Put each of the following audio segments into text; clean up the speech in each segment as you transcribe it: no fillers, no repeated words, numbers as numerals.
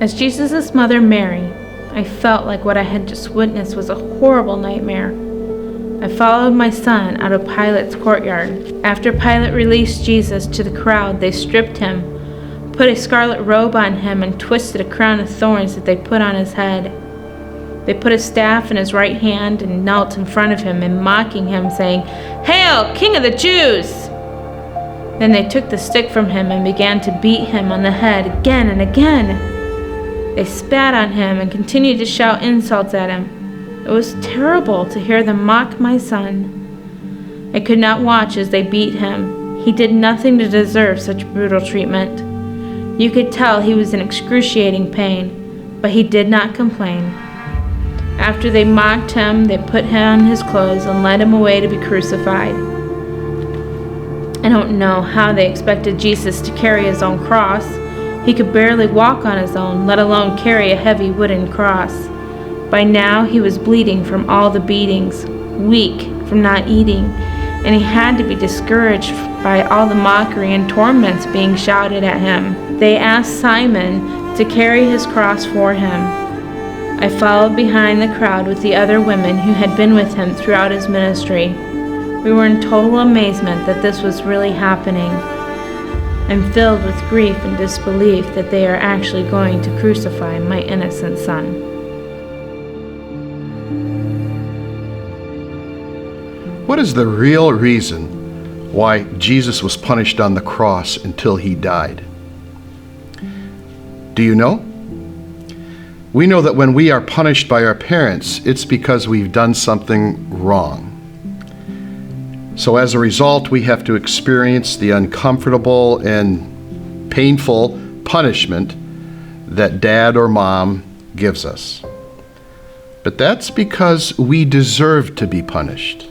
As Jesus' mother Mary, I felt like what I had just witnessed was a horrible nightmare. I followed my son out of Pilate's courtyard. After Pilate released Jesus to the crowd, they stripped him, put a scarlet robe on him, and twisted a crown of thorns that they put on his head. They put a staff in his right hand and knelt in front of him and mocking him, saying, "Hail, King of the Jews!" Then they took the stick from him and began to beat him on the head again and again. They spat on him and continued to shout insults at him. It was terrible to hear them mock my son. I could not watch as they beat him. He did nothing to deserve such brutal treatment. You could tell he was in excruciating pain, but he did not complain. After they mocked him, they put on his clothes and led him away to be crucified. I don't know how they expected Jesus to carry his own cross. He could barely walk on his own, let alone carry a heavy wooden cross. By now he was bleeding from all the beatings, weak from not eating, and he had to be discouraged by all the mockery and torments being shouted at him. They asked Simon to carry his cross for him. I followed behind the crowd with the other women who had been with him throughout his ministry. We were in total amazement that this was really happening. I'm filled with grief and disbelief that they are actually going to crucify my innocent son. What is the real reason why Jesus was punished on the cross until he died? Do you know? We know that when we are punished by our parents, it's because we've done something wrong. So as a result, we have to experience the uncomfortable and painful punishment that dad or mom gives us. But that's because we deserve to be punished.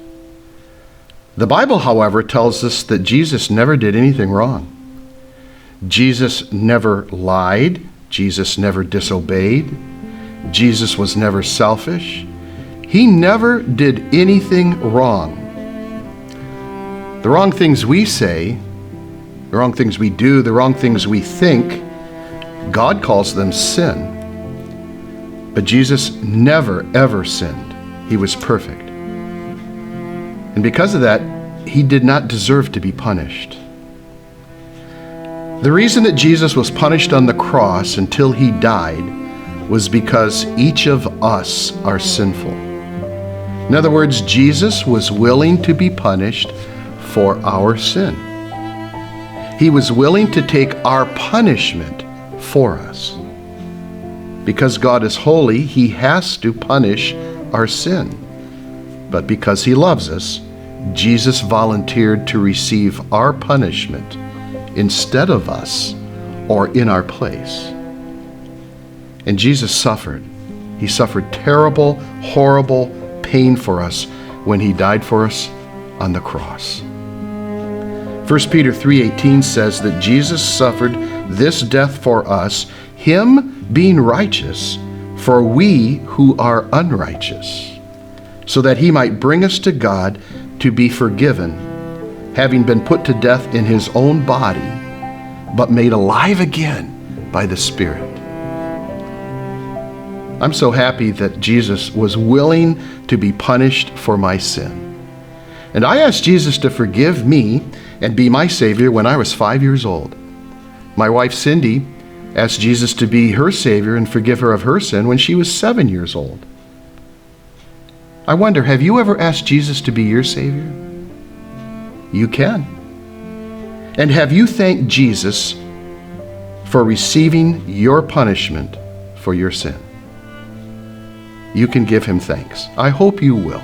The Bible, however, tells us that Jesus never did anything wrong. Jesus never lied. Jesus never disobeyed. Jesus was never selfish. He never did anything wrong. The wrong things we say, the wrong things we do, the wrong things we think, God calls them sin. But Jesus never, ever sinned. He was perfect. And because of that, he did not deserve to be punished. The reason that Jesus was punished on the cross until he died was because each of us are sinful. In other words, Jesus was willing to be punished for our sin. He was willing to take our punishment for us. Because God is holy, he has to punish our sin. But because he loves us, Jesus volunteered to receive our punishment instead of us or in our place. And Jesus suffered. He suffered terrible, horrible pain for us when he died for us on the cross. 1 Peter 3:18 says that Jesus suffered this death for us, him being righteous, for we who are unrighteous, so that he might bring us to God to be forgiven, having been put to death in his own body, but made alive again by the Spirit. I'm so happy that Jesus was willing to be punished for my sin. And I asked Jesus to forgive me and be my Savior when I was 5 years old. My wife Cindy asked Jesus to be her Savior and forgive her of her sin when she was 7 years old. I wonder, have you ever asked Jesus to be your Savior? You can. And have you thanked Jesus for receiving your punishment for your sin? You can give him thanks. I hope you will.